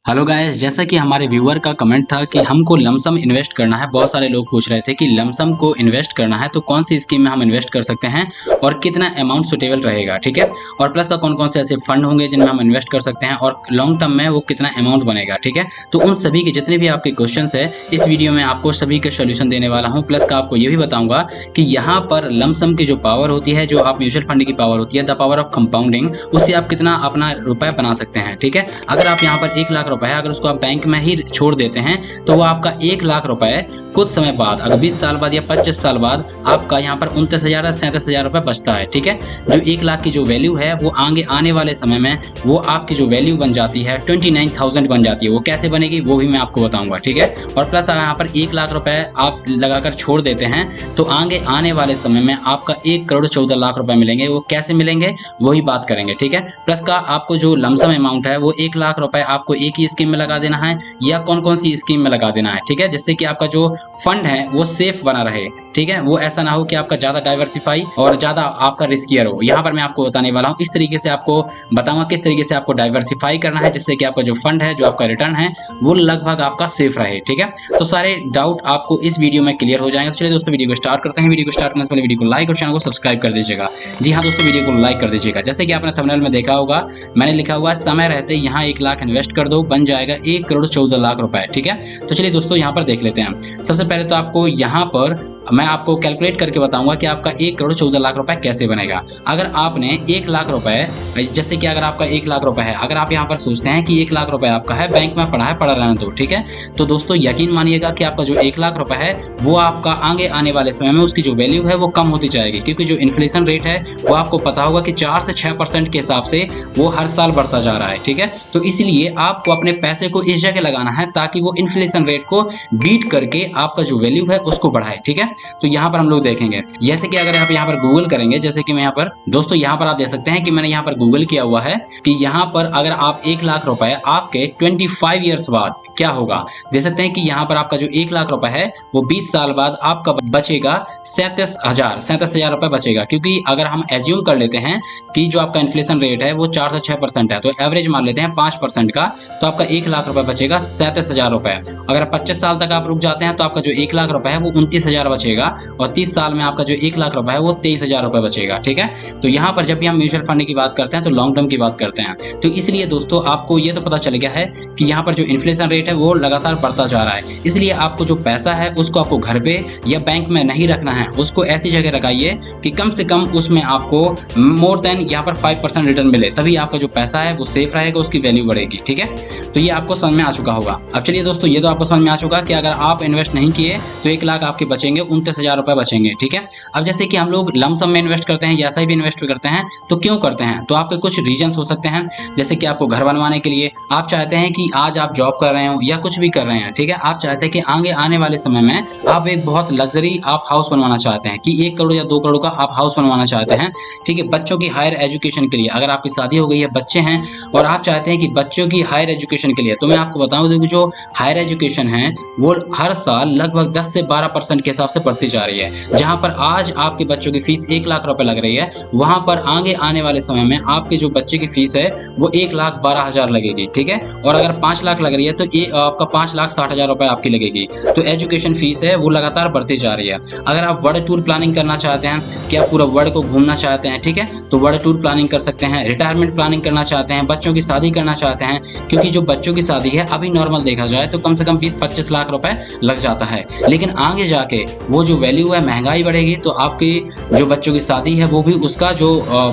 Hello guys, जैसा कि हमारे व्यूअर का कमेंट था कि हमको लमसम इन्वेस्ट करना है। बहुत सारे लोग पूछ रहे थे कि लमसम को इन्वेस्ट करना है तो कौन सी स्कीम में हम इन्वेस्ट कर सकते हैं और कितना अमाउंट सुटेबल रहेगा, ठीक है। और प्लस का कौन कौन से ऐसे फंड होंगे जिनमें हम इन्वेस्ट कर सकते हैं और लॉन्ग टर्म में वो कितना अमाउंट बनेगा, ठीक है। तो उन सभी के जितने भी आपके क्वेश्चन है इस वीडियो में आपको सभी के सोल्यूशन देने वाला हूँ। प्लस का आपको ये भी बताऊंगा कि यहाँ पर लमसम की जो पावर होती है, जो आप म्यूचुअल फंड की पावर होती है, द पावर ऑफ कंपाउंडिंग, उससे आप कितना अपना रुपए बना सकते हैं, ठीक है। अगर आप यहाँ पर 1 लाख रुपए है, अगर उसको आप बैंक में ही छोड़ देते हैं तो वो आपका 1 लाख रुपए कुछ समय बाद, अगर 20 साल बाद या 25 साल बाद आपका यहाँ पर 29,000 या 37,000 रुपए बचता है, ठीक है। जो 1 लाख की जो वैल्यू है वो आगे आने वाले समय में वो आपकी जो वैल्यू बन जाती है 29,000 बन जाती है। वो कैसे बनेगी वो भी मैं आपको बताऊंगा, ठीक है। और प्लस यहाँ पर 1 लाख रुपए आप लगाकर छोड़ देते हैं तो आगे आने वाले समय में आपका 1,14,00,000 रुपए मिलेंगे। वो कैसे मिलेंगे वही बात करेंगे, ठीक है। प्लस का आपको जो लमसम अमाउंट है वो 1 लाख रुपए आपको एक ही स्कीम में लगा देना है या कौन कौन सी स्कीम में लगा देना है, ठीक है। जिससे कि आपका जो फंड है वो सेफ बना रहे, ठीक है। वो ऐसा ना हो कि आपका ज्यादा डाइवर्सिफाई और ज्यादा आपका रिस्कियर हो। यहाँ पर मैं आपको बताने वाला हूँ, इस तरीके से आपको बताऊंगा किस तरीके से आपको डाइवर्सिफाई करना है जिससे कि आपका जो फंड है, जो आपका रिटर्न है वो लगभग आपका सेफ रहे, ठीक है। तो सारे डाउट आपको इस वीडियो में क्लियर हो जाएंगे। तो चलिए दोस्तों वीडियो को स्टार्ट करते हैं। वीडियो को स्टार्ट करने से पहले वीडियो को लाइक और चैनल को सब्सक्राइब कर दीजिएगा। जी हाँ दोस्तों, वीडियो को लाइक कर दीजिएगा। जैसे कि आपने थंबनेल में देखा होगा, मैंने लिखा हुआ समय रहते यहाँ 1 लाख इन्वेस्ट कर दो, बन जाएगा 1,14,00,000 रुपए, ठीक है। तो चलिए दोस्तों यहाँ पर देख लेते हैं। सबसे पहले तो आपको यहाँ पर मैं आपको कैलकुलेट करके बताऊंगा कि आपका 1,14,00,000 रुपए कैसे बनेगा। अगर आपने 1 लाख रुपए, जैसे कि अगर आपका 1 लाख रुपए है, अगर आप यहाँ पर सोचते हैं कि 1 लाख रुपए आपका है, बैंक में पड़ा है, पड़ा रहने दो, ठीक है। तो दोस्तों यकीन मानिएगा कि आपका जो 1 लाख रुपए है वो आपका आगे आने वाले समय में उसकी जो वैल्यू है वो कम होती जाएगी, क्योंकि जो इन्फ्लेशन रेट है वो आपको पता होगा कि 4 से 6% के हिसाब से वो हर साल बढ़ता जा रहा है, ठीक है। तो इसलिए आपको अपने पैसे को इस जगह लगाना है ताकि वो इन्फ्लेशन रेट को बीट करके आपका जो वैल्यू है उसको बढ़ाए, ठीक है। तो यहाँ पर हम लोग देखेंगे, जैसे कि अगर आप यहाँ पर गूगल करेंगे, जैसे कि मैं यहाँ पर दोस्तों यहाँ पर आप देख सकते हैं कि मैंने यहाँ पर गूगल किया हुआ है कि यहाँ पर अगर आप 1 लाख रुपए आपके 25 ईयर्स बाद क्या होगा, देख सकते हैं कि यहाँ पर आपका जो 1 लाख रुपए है वो 20 साल बाद आपका बचेगा 37,000 रुपए बचेगा। क्योंकि अगर हम एज्यूम कर लेते हैं कि जो आपका इन्फ्लेशन रेट है वो 4 से 6% है, तो एवरेज मान लेते हैं 5% का, तो आपका 1 लाख रुपए बचेगा 37,000 रुपए। अगर 25 साल तक आप रुक जाते हैं तो आपका जो 1 लाख रुपए है वो 29,000 बचेगा और 30 साल में आपका जो 1 लाख रुपए है वो 23,000 रुपए बचेगा, ठीक है। तो यहाँ पर जब भी हम म्यूचुअल फंड की बात करते हैं तो लॉन्ग टर्म की बात करते हैं। तो इसलिए दोस्तों आपको ये तो पता चल गया है कि यहाँ पर जो इन्फ्लेशन रेट है वो लगातार बढ़ता जा रहा है। इसलिए आपको जो पैसा है उसको आपको घर पे या बैंक में नहीं रखना है, उसको ऐसी जगह लगाइए कि कम से कम उसमें आपको मोर देन यहाँ पर 5% रिटर्न मिले, तभी आपका जो पैसा है वो सेफ रहेगा, उसकी वैल्यू बढ़ेगी, ठीक है। तो ये आपको समझ में आ चुका होगा। अब चलिए दोस्तों, ये तो आपको समझ में आ चुका कि अगर आप इन्वेस्ट नहीं किए तो 1 लाख आपके बचेंगे, 29,000 रुपए बचेंगे, ठीक है। अब जैसे कि हम लोग लमसम में इन्वेस्ट करते हैं या ऐसा भी इन्वेस्ट करते हैं, तो क्यों करते हैं, तो आपके कुछ रीजन हो सकते हैं। जैसे कि आपको घर बनवाने के लिए, आप चाहते हैं कि आज आप जॉब कर रहे हो या कुछ भी कर रहे हैं, ठीक है, आप चाहते हैं कि आगे आने वाले समय में आप एक बहुत लग्जरी आप हाउस बनवाना चाहते हैं कि 1 करोड़ या 2 करोड़ का आप हाउस बनवाना चाहते हैं, ठीक है। बच्चों की हायर एजुकेशन के लिए, अगर आपकी शादी हो गई है, बच्चे हैं और आप चाहते हैं कि बच्चों की हायर एजुकेशन के लिए, तो मैं आपको बताऊं कि जो हायर एजुकेशन है वो हर साल लगभग 10 से 12% के हिसाब से बढ़ती जा रही है। जहां पर आज आपके बच्चों की फीस 1 लाख रुपए लग रही है, वहां पर आगे आने वाले समय में आपके जो बच्चे की फीस है वो 1,12,000 लगेगी, ठीक है। और अगर 5 लाख लग रही है तो आपका 5,60,000 रुपए आपकी लगेगी। तो एजुकेशन फीस है वो लगातार बढ़ती जा रही है। अगर आप वर्ल्ड टूर प्लानिंग करना चाहते हैं कि आप पूरा वर्ल्ड को घूमना चाहते हैं, ठीक है, तो वर्ल्ड टूर प्लानिंग कर सकते हैं। रिटायरमेंट प्लानिंग करना चाहते हैं, बच्चों की शादी करना चाहते हैं, क्योंकि जो बच्चों की शादी है अभी नॉर्मल देखा जाए तो कम से कम 20-25 लाख रुपए लग जाता है, लेकिन आगे जाके वो जो वैल्यू है, महंगाई बढ़ेगी तो आपकी जो बच्चों की शादी है वो भी, उसका जो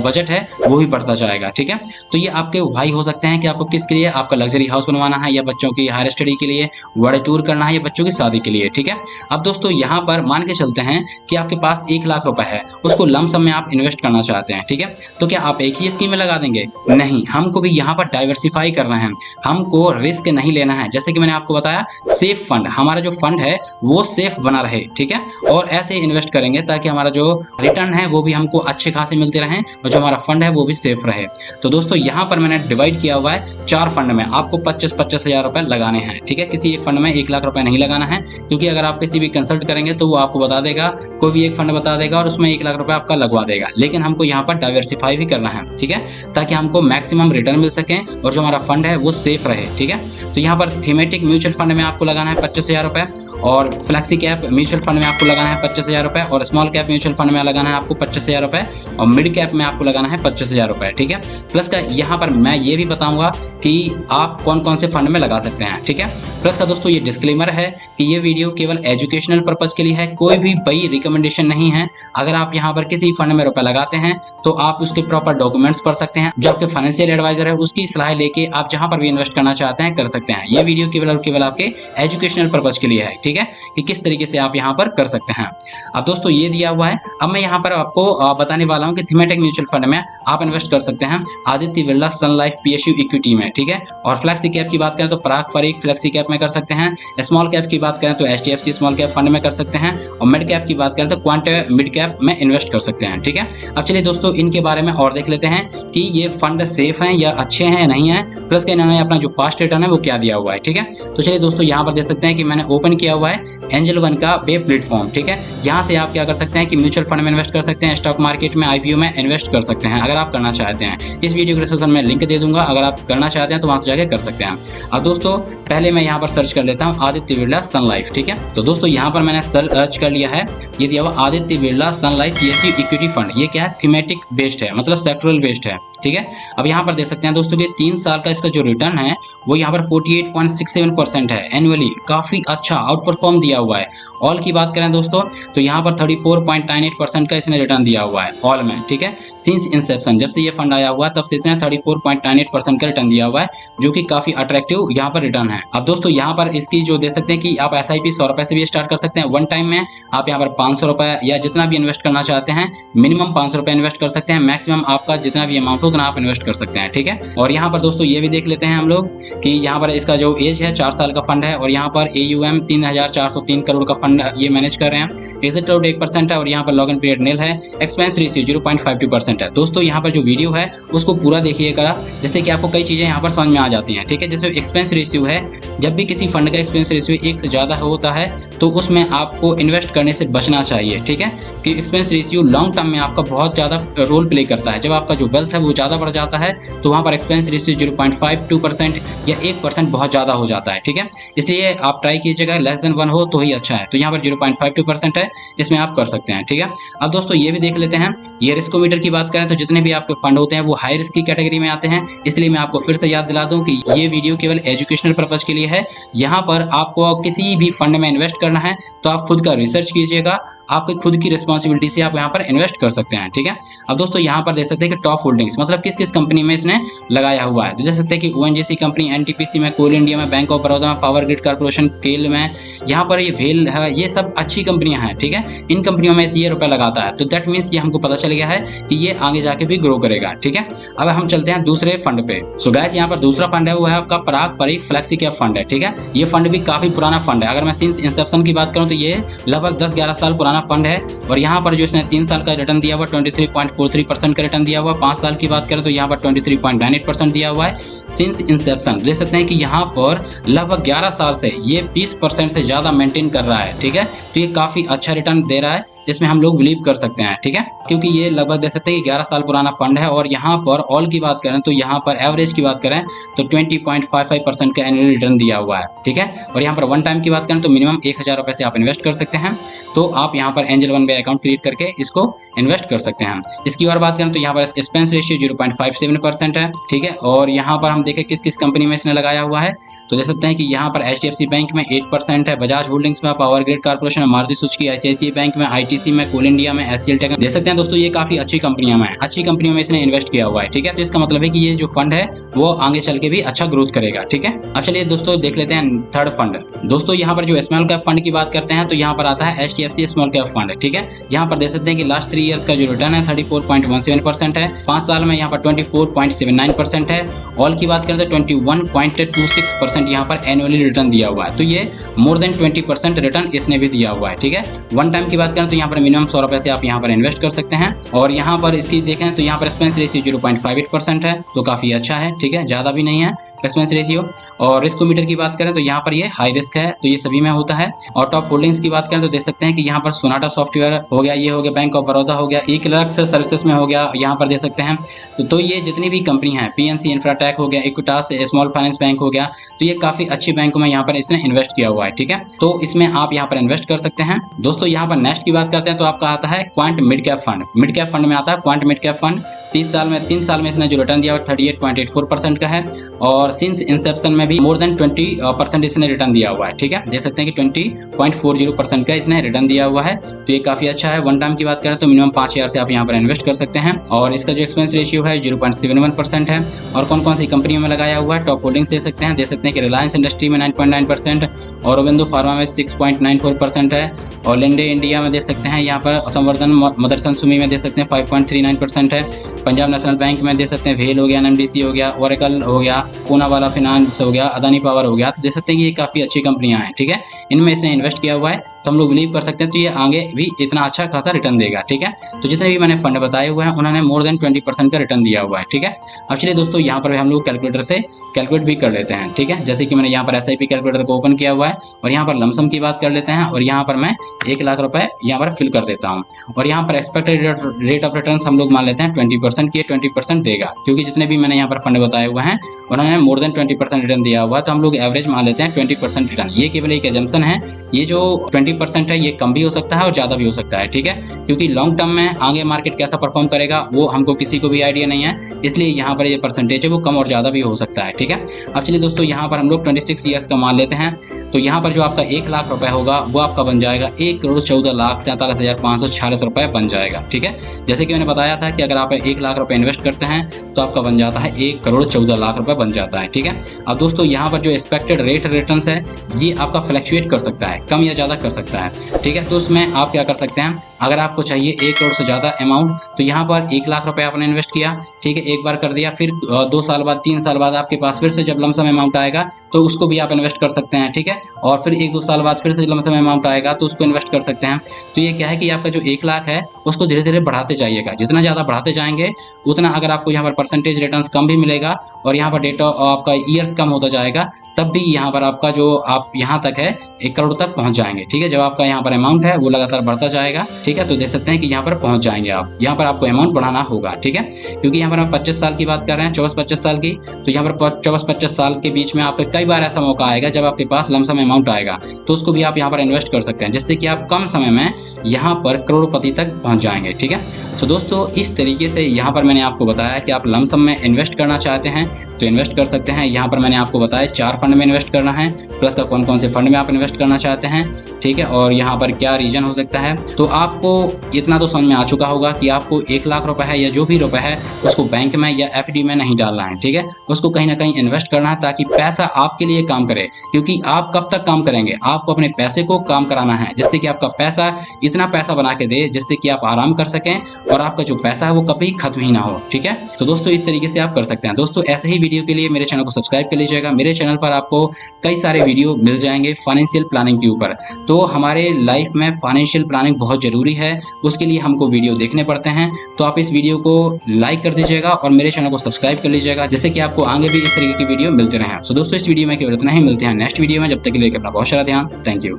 बजट है वो भी बढ़ता जाएगा, ठीक है। तो ये आपके भाई हो सकते हैं कि आपको किसके लिए, आपका लग्जरी हाउस बनवाना है या बच्चों की हायर स्टडी के लिए वर्ल्ड टूर करना है या बच्चों की शादी के लिए, ठीक है। अब दोस्तों यहाँ पर मान के चलते हैं कि आपके पास 1 लाख रुपए है, उसको लमसम में आप इन्वेस्ट करना चाहते हैं, ठीक है। तो क्या आप एक ही स्कीम में लगा देंगे? नहीं, हमको भी यहाँ पर डाइवर्सिफाई करना है, हमको रिस्क नहीं लेना है। जैसे कि मैंने आपको बताया, सेफ फंड, हमारा जो फंड है वो सेफ बना रहे, ठीक है। और ऐसे इन्वेस्ट करेंगे ताकि हमारा जो रिटर्न है वो भी हमको अच्छे खासे मिलते रहें और जो हमारा फंड है वो भी सेफ रहे। तो दोस्तों यहाँ पर मैंने डिवाइड किया हुआ है 4 फंड में, आपको 25-25 हजार रुपए लगाने लगाने हैं, ठीक है। किसी एक फंड में 1 लाख रुपए नहीं लगाना है, क्योंकि अगर आप किसी भी कंसल्ट करेंगे तो वो आपको बता देगा, कोई भी एक फंड बता देगा और उसमें 1 लाख रुपए आपका लगवा देगा। लेकिन हमको यहाँ पर डाइवर्सिफाई भी करना है, ठीक है, ताकि हमको मैक्सिमम रिटर्न मिल सके और जो हमारा फंड है वो सेफ रहे, ठीक है। तो यहाँ पर थीमेटिक म्यूचुअल फंड में आपको लगाना है 25,000 रुपए, और फ्लेक्सी कैप म्यूचुअल फंड में आपको लगाना है 25,000 रुपए, और स्मॉल कैप म्यूचुअल फंड में लगाना है आपको 25,000 रुपए, और मिड कैप में आपको लगाना है 25,000 रुपए, ठीक है। प्लस का यहाँ पर मैं ये भी बताऊंगा कि आप कौन कौन से फंड में लगा सकते हैं, ठीक है। प्लस का दोस्तों ये डिस्क्लेमर है कि ये वीडियो केवल एजुकेशनल पर्पज के लिए है, कोई भी बड़ी रिकमेंडेशन नहीं है। अगर आप यहाँ पर किसी फंड में रुपए लगाते हैं तो आप उसके प्रॉपर डॉक्यूमेंट्स पढ़ सकते हैं, जो आपके फाइनेंशियल एडवाइजर है उसकी सलाह लेके आप जहां पर भी इन्वेस्ट करना चाहते हैं कर सकते हैं। ये वीडियो केवल और केवल आपके एजुकेशनल पर्पज के लिए है, ठीक है, कि किस तरीके से आप यहाँ पर कर सकते हैं। अब दोस्तों ये दिया हुआ है, अब मैं यहाँ पर आपको बताने वाला हूँ कि थीमेटिक म्यूचुअल फंड में आप इन्वेस्ट कर सकते हैं आदित्य बिरला सन लाइफ PSU इक्विटी में, ठीक है। और फ्लेक्सी कैप की बात करें तो पराग फरीक फ्लेक्सी कैप में कर सकते हैं। स्मॉल कैप की बात करें तो HDFC स्मॉल कैप फंड में कर सकते हैं, और मिड कैप की बात करें तो क्वांट मिड कैप में इन्वेस्ट कर सकते हैं, ठीक है। अब चलिए दोस्तों इनके बारे में और देख लेते हैं कि ये फंड सेफ हैं या अच्छे हैं या नहीं है, प्लस के इन्होंने अपना जो पास्ट रिटर्न है वो क्या दिया हुआ है, ठीक है। तो चलिए दोस्तों यहाँ पर देख सकते हैं कि मैंने ओपन किया हुआ है एंजल वन का वेब प्लेटफॉर्म, ठीक है। यहाँ से आप क्या कर सकते हैं कि म्यूचुअल फंड में इन्वेस्ट कर सकते हैं, स्टॉक मार्केट में IPO में इन्वेस्ट कर सकते हैं अगर आप करना चाहते हैं। इस वीडियो के डिस्क्रिप्शन में लिंक दे दूंगा, अगर आप करना चाहते हैं तो वहां से जाके कर सकते हैं। अब दोस्तों पहले मैं यहाँ पर सर्च कर लेता हूँ आदित्य बिरला सन लाइफ, ठीक है। तो दोस्तों यहाँ पर मैंने सर्च कर लिया है, ये दिया हुआ आदित्य बिरला सन लाइफ PSU इक्विटी फंड। ये क्या है, थीमेटिक बेस्ड है, मतलब सेक्टरल बेस्ड है, ठीक है। अब यहाँ पर देख सकते हैं दोस्तों कि 3 साल का इसका जो रिटर्न है वो यहाँ पर 48.67% है एनुअली, काफी अच्छा आउट परफॉर्म दिया हुआ है। ऑल की बात करें दोस्तों तो यहाँ पर 34.98% का इसने रिटर्न दिया हुआ है ऑल में, ठीक है। सिंस इंसेप्शन, जब से ये फंड आया हुआ तब से इसने 34.98% का रिटर्न दिया हुआ है, जो कि काफी अट्रैक्टिव यहाँ पर रिटर्न है। अब दोस्तों यहाँ पर इसकी जो देख सकते हैं कि आप SIP 100 रुपए से भी स्टार्ट कर सकते हैं वन टाइम में। आप यहाँ पर 500 रुपए या जितना भी इन्वेस्ट करना चाहते हैं, मिनिमम 500 रुपए इन्वेस्ट कर सकते हैं, मैक्सिमम आपका जितना भी अमाउंट हो उतना आप इन्वेस्ट कर सकते हैं, ठीक है। और यहाँ पर दोस्तों ये भी देख लेते हैं हम लोग कि यहाँ पर इसका जो एज है 4 साल का फंड है, और यहाँ पर AUM 3,403 करोड़ का फंड ये मैनेज कर रहे हैं। एग्जिट रेट 1% है, और यहाँ पर लॉगिन पीरियड नील है। एक्सपेंस रेशियो 0.52% है। दोस्तों यहाँ पर जो वीडियो है उसको पूरा देखिएगा, जिससे कि आपको कई चीजें यहाँ पर समझ में आ जाती हैं, ठीक है। जैसे एक्सपेंस रेशियो है, जब भी किसी फंड का एक्सपेंस रेशियो 1 से ज्यादा होता है तो उसमें आपको इन्वेस्ट करने से बचना चाहिए, ठीक है, कि एक्सपेंस रेशियो लॉन्ग टर्म में आपका बहुत ज्यादा रोल प्ले करता है। जब आपका जो वेल्थ है वो ज्यादा बढ़ जाता है तो वहाँ पर एक्सपेंस रेशियो 0.52% या 1% बहुत ज्यादा हो जाता है, ठीक है। इसलिए आप ट्राई कीजिएगा लेस देन 1 हो तो ही अच्छा है। तो यहाँ पर 0.52% है, इसमें आप कर सकते हैं, ठीक है। अब दोस्तों ये भी देख लेते हैं, ये रिस्कोमीटर की बात करें तो जितने भी आपके फंड होते हैं वो हाई रिस्क की कैटेगरी में आते हैं। इसलिए मैं आपको फिर से याद दिला दूं कि ये वीडियो केवल एजुकेशनल पर्पज के लिए है। यहाँ पर आपको किसी भी फंड में इन्वेस्ट करना है तो आप खुद का रिसर्च कीजिएगा, आपकी खुद की रिस्पॉन्सिबिलिटी से आप यहाँ पर इन्वेस्ट कर सकते हैं, ठीक है। अब दोस्तों यहाँ पर देख सकते हैं कि टॉप होल्डिंग्स, मतलब किस किस कंपनी में इसने लगाया हुआ है। तो देख सकते हैं कि ONGC कंपनी, NTPC में, कोल इंडिया में, बैंक ऑफ बड़ौदा में, पावर ग्रिड कॉर्पोरेशन केल में, यहाँ पर ये वेल है, ये सब अच्छी कंपनियां हैं, ठीक है। इन कंपनियों में ये रुपए लगाता है, तो दैट मीन्स ये हमको पता चल गया है कि ये आगे जाके भी ग्रो करेगा, ठीक है। अब हम चलते हैं दूसरे फंड पे। सो गाइस यहाँ पर दूसरा फंड है वो है आपका पराग फरीक फ्लेक्सी कैप फंड है, ठीक है। ये फंड भी काफी पुराना फंड है। अगर मैं सिंस इंसेप्शन की बात करूँ तो ये लगभग 10-11 साल पुराना फंड है, और यहाँ पर जो इसने 3 साल का रिटर्न दिया हुआ 23.43% का रिटर्न दिया हुआ। 5 साल की बात करें तो यहाँ पर 23.98% दिया हुआ है सिंस इंसेप्शन। देख सकते हैं कि यहाँ पर लगभग 11 साल से ये 20% से ज्यादा मेंटेन कर रहा है, ठीक है। तो ये काफी अच्छा रिटर्न दे रहा है, जिसमें हम लोग बिलीव कर सकते हैं, ठीक है, क्योंकि ये लगभग देख सकते हैं कि 11 साल पुराना फंड है। और यहाँ पर ऑल की बात करें तो यहाँ पर एवरेज की बात करें तो 20.55% का एनुअल रिटर्न दिया हुआ है, ठीक है। और यहाँ पर वन टाइम की बात करें तो मिनिमम 1,000 रुपए से आप इन्वेस्ट कर सकते हैं। तो आप यहाँ पर एंजल वन में अकाउंट क्रिएट करके इसको इन्वेस्ट कर सकते हैं। इसकी और बात करें तो यहाँ पर एक्सपेंस रेशियो 0.57% है, ठीक है। और यहाँ पर हम देखें किस किस कंपनी में इसने लगाया हुआ है, तो देख सकते हैं कि यहाँ पर HDFC बैंक में 8% है, बजाज होल्डिंग्स में, पावर ग्रिड कॉर्पोरेशन में, मारुति सुजुकी, ICICI बैंक में, ITC में, कोल इंडिया में, HCL टेक। देख सकते हैं दोस्तों ये काफी अच्छी कंपनियां में, अच्छी कंपनियों में इसने इन्वेस्ट किया हुआ है, ठीक है। तो इसका मतलब है कि ये जो फंड है वो आगे चल के भी अच्छा ग्रोथ करेगा, ठीक है। अब चलिए दोस्तों देख लेते हैं थर्ड फंड। दोस्तों यहाँ पर जो स्मॉल कैप फंड की बात करते हैं तो यहाँ पर आता है HDFC स्मॉल कैप फंड, ठीक है। यहाँ पर देख सकते हैं कि लास्ट 3 ईयर्स का जो रिटर्न है 34.17% है। 5 साल में यहाँ पर 24.79% है। ऑल की बात करें तो 21.26% यहाँ पर एनुअली रिटर्न दिया हुआ है। तो ये मोर देन 20% रिटर्न इसने भी दिया हुआ है, ठीक है। वन टाइम की बात करें तो यहाँ पर मिनिमम 100 रुपए से आप यहाँ पर इन्वेस्ट कर सकते हैं। और यहाँ पर इसकी देखें तो यहाँ पर एक्सपेंस रेशियो 0.58% है, तो काफी अच्छा है, ठीक है, ज्यादा भी नहीं है। Expense ratio. और रिस्क मीटर की बात करें तो यहाँ पर ये हाई रिस्क है, तो ये सभी में होता है। और टॉप होल्डिंग्स की बात करें तो देख सकते हैं कि यहाँ पर सोनाटा सॉफ्टवेयर हो गया, ये हो गया बैंक ऑफ बड़ौदा हो गया, इक्लर्क्स सर्विसेज में हो गया, यहाँ पर देख सकते हैं। तो ये जितनी भी कंपनी है, पीएनसी इंफ्राटेक हो गया, इक्विटास स्मॉल फाइनेंस बैंक हो गया, तो ये काफी अच्छी बैंकों में यहाँ पर इसने इन्वेस्ट किया हुआ है। ठीक है, तो इसमें आप यहाँ पर इन्वेस्ट कर सकते हैं। दोस्तों यहाँ पर नेक्स्ट की बात करते हैं तो आपका आता है quant mid cap fund. Mid cap fund में आता है क्वांट मिड कैप फंड। 3 साल में इसने जो रिटर्न दिया वो 38.84% का है। और सिंस इंसेप्शन में भी मोर देन 20% इसने रिटर्न दिया हुआ है। ठीक है, देख सकते हैं कि 20.40% का इसने रिटर्न दिया हुआ है, तो ये काफी अच्छा है। वन टाइम की बात करें तो मिनिमम 5000 से आप यहाँ पर इन्वेस्ट कर सकते हैं। और इसका जो एक्सपेंस रेशियो है 0.71% है। और कौन कौन सी कंपनियों में लगाया हुआ है, टॉप होल्डिंग्स दे सकते हैं कि रिलायंस इंडस्ट्री में 9.9%, औरबिंदो फार्मा में 6.94% है। और लिंडे इंडिया में देख सकते हैं यहाँ पर, संवर्धन मदरसन सुमी में देख सकते हैं 5.39% है। पंजाब नेशनल बैंक में देख सकते हैं वेल हो गया, एनएमडीसी हो गया, ओरेकल हो गया, पूनावाला फाइनेंस हो गया, अदानी पावर हो गया, तो देख सकते हैं कि ये काफी अच्छी कंपनियां हैं। ठीक है, इनमें इसने इन्वेस्ट किया हुआ है, तो हम लोग बिलीव कर सकते हैं तो ये आगे भी इतना अच्छा खासा रिटर्न देगा। ठीक है, तो जितने भी मैंने फंड बताए हुए हैं उन्होंने मोर देन 20% का रिटर्न दिया हुआ है। ठीक है, अब चलिए दोस्तों यहाँ पर हम लोग कैलकुलेटर से कैलकुलेट भी कर लेते हैं। ठीक है, जैसे कि मैंने यहाँ पर SIP कैलकुलेटर को ओपन किया हुआ है और यहाँ पर लमसम की बात कर लेते हैं। और यहाँ पर मैं 1 लाख रुपए यहाँ पर फिल कर देता हूँ। और यहाँ पर एक्सपेक्टेड रेट ऑफ रिटर्न हम लोग मान लेते हैं 20% की, 20% देगा, क्योंकि जितने भी मैंने यहाँ पर फंड बताए हुए हैं उन्होंने मोर देन 20% रिटर्न दिया हुआ है, तो हम लोग एवरेज मान लेते हैं 20% रिटर्न। ये केवल एक एजम्पशन है, ये जो 20% है ये कम भी हो सकता है और ज़्यादा भी हो सकता है। ठीक है, क्योंकि लॉन्ग टर्म में आगे मार्केट कैसा परफॉर्म करेगा वो हमको किसी को भी आइडिया नहीं है, इसलिए यहाँ पर ये परसेंटेज है वो कम और ज़्यादा भी हो सकता है। ठीक है, अब चलिए दोस्तों यहाँ पर हम लोग 26 ईयर्स का मान लेते हैं, तो यहाँ पर जो आपका 1 लाख रुपए होगा वो आपका बन जाएगा 1,14,47,546 रुपए बन जाएगा। ठीक है, जैसे कि मैंने बताया था कि अगर आप 1 लाख रुपए इन्वेस्ट करते हैं तो आपका बन जाता है 1,14,00,000 रुपए बन जाता है। ठीक है, अब दोस्तों यहाँ पर जो एक्सपेक्टेड रेट रिटर्न है ये आपका फ्लक्चुएट कर सकता है, कम या ज़्यादा कर सकता है। ठीक है, तो उसमें आप क्या कर सकते हैं, अगर आपको चाहिए 1 करोड़ से ज़्यादा अमाउंट, तो यहाँ पर 1 लाख रुपए आपने इन्वेस्ट किया। ठीक है, एक बार कर दिया, फिर 2 साल बाद 3 साल बाद आपके पास फिर से जब लमसम अमाउंट आएगा तो उसको भी आप इन्वेस्ट कर सकते हैं। ठीक है, और फिर 1-2 साल बाद फिर से लमसम अमाउंट आएगा तो उसको इन्वेस्ट कर सकते हैं। तो ये क्या है कि आपका जो 1 लाख है उसको धीरे धीरे बढ़ाते जाइएगा, जितना ज़्यादा बढ़ाते जाएंगे उतना अगर आपको यहाँ पर परसेंटेज रिटर्न्स कम भी मिलेगा और यहाँ पर डेटा आपका ईयर्स कम होता जाएगा, तब भी यहाँ पर आपका जो आप यहाँ तक है 1 करोड़ तक पहुँच जाएंगे। ठीक है, जब आपका यहाँ पर अमाउंट है वो लगातार बढ़ता जाएगा। ठीक है, तो देख सकते हैं कि यहाँ पर पहुँच जाएंगे आप, यहाँ पर आपको अमाउंट बढ़ाना होगा। ठीक है, क्योंकि यहाँ पर हम 25 साल की बात कर रहे हैं, 24-25 साल की, तो यहाँ पर 24-25 साल के बीच में आपको कई बार ऐसा मौका आएगा जब आपके पास लमसम अमाउंट आएगा, तो उसको भी आप यहाँ पर इन्वेस्ट कर सकते हैं, जिससे कि आप कम समय में यहाँ पर करोड़पति तक पहुँच जाएंगे। ठीक है, तो दोस्तों इस तरीके से यहाँ पर मैंने आपको बताया कि आप लमसम में इन्वेस्ट करना चाहते हैं तो इन्वेस्ट कर सकते हैं। यहाँ पर मैंने आपको बताया 4 फंड में इन्वेस्ट करना है, प्लस का कौन कौन से फंड में आप इन्वेस्ट करना चाहते हैं। ठीक है, और यहाँ पर क्या रीजन हो सकता है, तो आपको इतना तो समझ में आ चुका होगा कि आपको 1 लाख रुपए है या जो भी रुपए है उसको बैंक में या FD में नहीं डालना है। ठीक है, उसको कहीं ना कहीं इन्वेस्ट करना है ताकि पैसा आपके लिए काम करे, क्योंकि आप कब तक काम करेंगे, आपको अपने पैसे को काम कराना है, जिससे कि आपका पैसा इतना पैसा बना के दे जिससे कि आप आराम कर सकें और आपका जो पैसा है वो कभी खत्म ही ना हो। ठीक है, तो दोस्तों इस तरीके से आप कर सकते हैं। दोस्तों ऐसे ही वीडियो के लिए मेरे चैनल को सब्सक्राइब कर लीजिएगा। मेरे चैनल पर आपको कई सारे वीडियो मिल जाएंगे फाइनेंशियल प्लानिंग के ऊपर। तो हमारे लाइफ में फाइनेंशियल प्लानिंग बहुत जरूरी है, उसके लिए हमको वीडियो देखने पड़ते हैं। तो आप इस वीडियो को लाइक कर दीजिएगा और मेरे चैनल को सब्सक्राइब कर लीजिएगा, जिससे कि आपको आगे भी इस तरीके की वीडियो मिलते रहें। सो दोस्तों इस वीडियो में केवल इतना ही, मिलते हैं नेक्स्ट वीडियो में, जब तक के लिए अपना बहुत सारा ध्यान। Thank you.